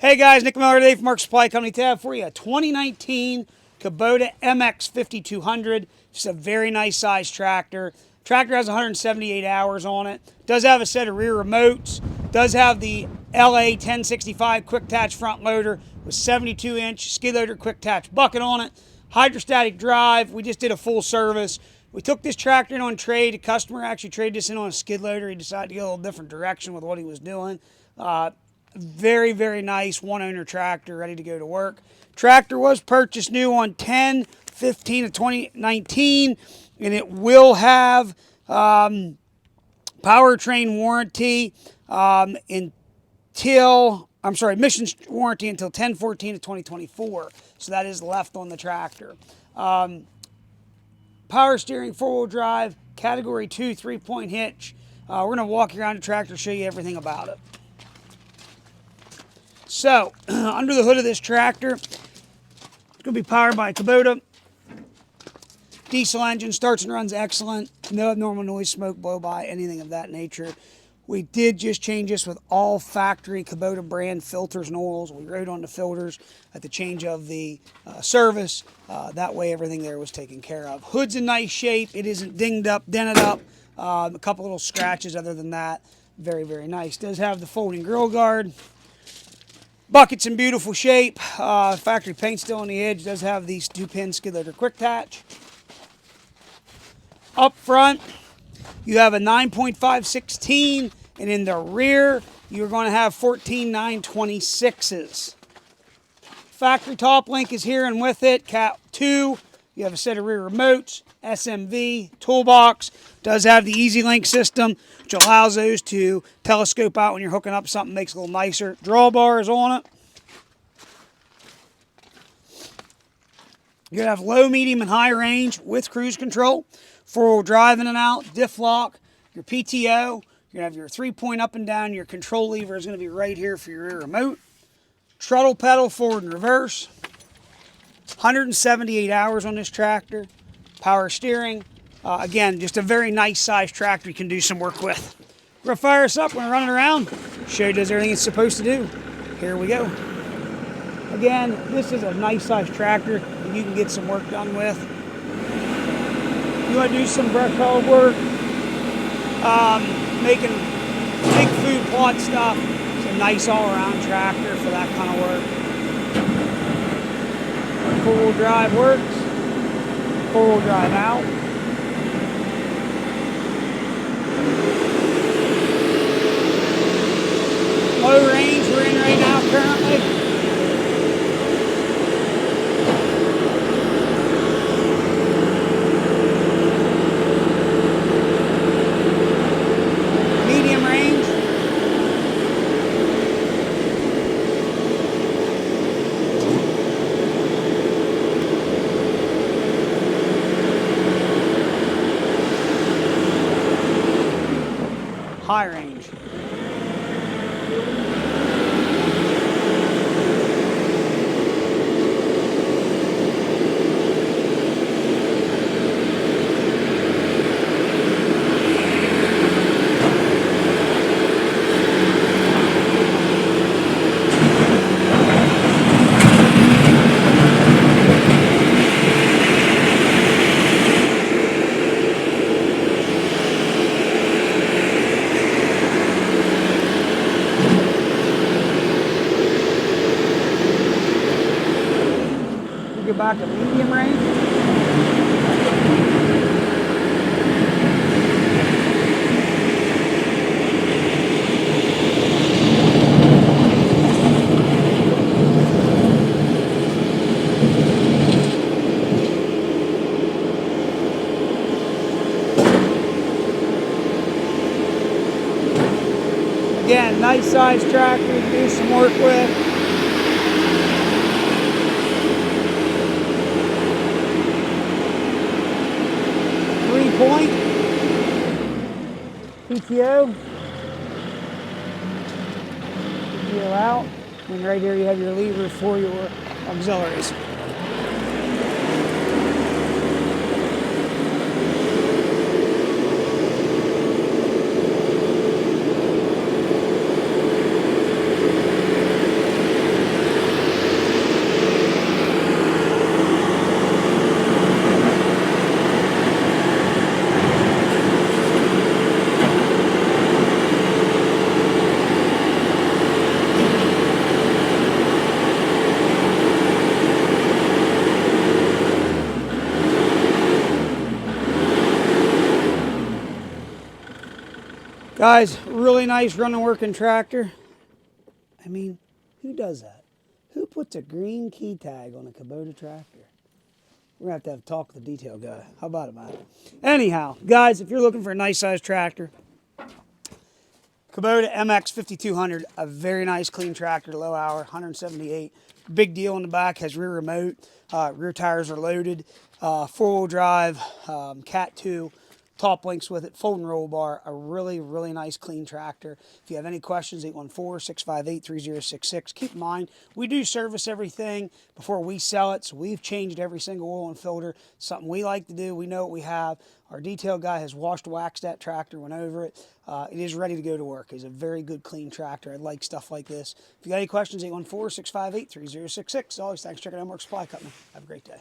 Hey guys, Nick Miller today from Mark Supply Company. Tab for you a 2019 Kubota MX5200. Just a very nice size tractor. Tractor has 178 hours on it. Does have a set of rear remotes. Does have the LA 1065 quick attach front loader with 72-inch skid loader quick attach bucket on it. Hydrostatic drive. We just did a full service. We took this tractor in on trade. A customer actually traded this in on a skid loader. He decided to go a little different direction with what he was doing. Very, very nice one-owner tractor ready to go to work. Tractor was purchased new on 10/15 of 2019, and it will have powertrain warranty emissions warranty until 10/14 of 2024. So that is left on the tractor. Power steering, four-wheel drive, category 2, 3-point hitch. We're going to walk you around the tractor, show you everything about it. So, under the hood of this tractor, it's going to be powered by a Kubota diesel engine. Starts and runs excellent. No abnormal noise, smoke, blow-by, anything of that nature. We did just change this with all factory Kubota brand filters and oils. We wrote on the filters at the change of the service. That way everything there was taken care of. Hood's in nice shape. It isn't dinged up, dented up. A couple little scratches other than that. Very, very nice. Does have the folding grill guard. Bucket's in beautiful shape. Factory paint still on the edge. Does have these 2-pin skid loader quick attach. Up front, you have a 9.516, and in the rear, you're going to have 14 926s. Factory top link is here, and with it, Cat 2. You have a set of rear remotes, SMV, toolbox. Does have the Easy Link system, which allows those to telescope out when you're hooking up something, makes it a little nicer. Drawbar is on it. You're going to have low, medium, and high range with cruise control. Four-wheel drive in and out, diff lock, your PTO. You're going to have your 3-point up and down. Your control lever is going to be right here for your rear remote. Throttle pedal, forward and reverse. 178 hours on this tractor. Power steering. Again, just a very nice size tractor you can do some work with. We're going to fire us up when we're running around. Show you it does everything it's supposed to do. Here we go. Again, this is a nice size tractor that you can get some work done with. You want to do some brush hog work, making big food plot stuff. It's a nice all-around tractor for that kind of work. Four-wheel drive works. Four-wheel drive out. Low range we're in right now currently. Medium range. High range. Get back to medium range. Again, nice size tractor to do some work with. Point, PTO out, and right here you have your lever for your auxiliaries. Guys, really nice running working tractor. I mean, who does that? Who puts a green key tag on a Kubota tractor? We're going to have a talk with the detail guy. How about it, man? Anyhow, guys, if you're looking for a nice size tractor, Kubota MX5200, a very nice clean tractor, low hour, 178. Big deal in the back, has rear remote, rear tires are loaded, four-wheel drive, Cat 2, top links with it, folding roll bar, a really, really nice clean tractor. If you have any questions, 814-658-3066. Keep in mind, we do service everything before we sell it, so we've changed every single oil and filter. Something we like to do. We know what we have. Our detail guy has washed, waxed that tractor, went over it. It is ready to go to work. It's a very good, clean tractor. I like stuff like this. If you got any questions, 814-658-3066. Always, thanks for checking out Mark Supply Company. Have a great day.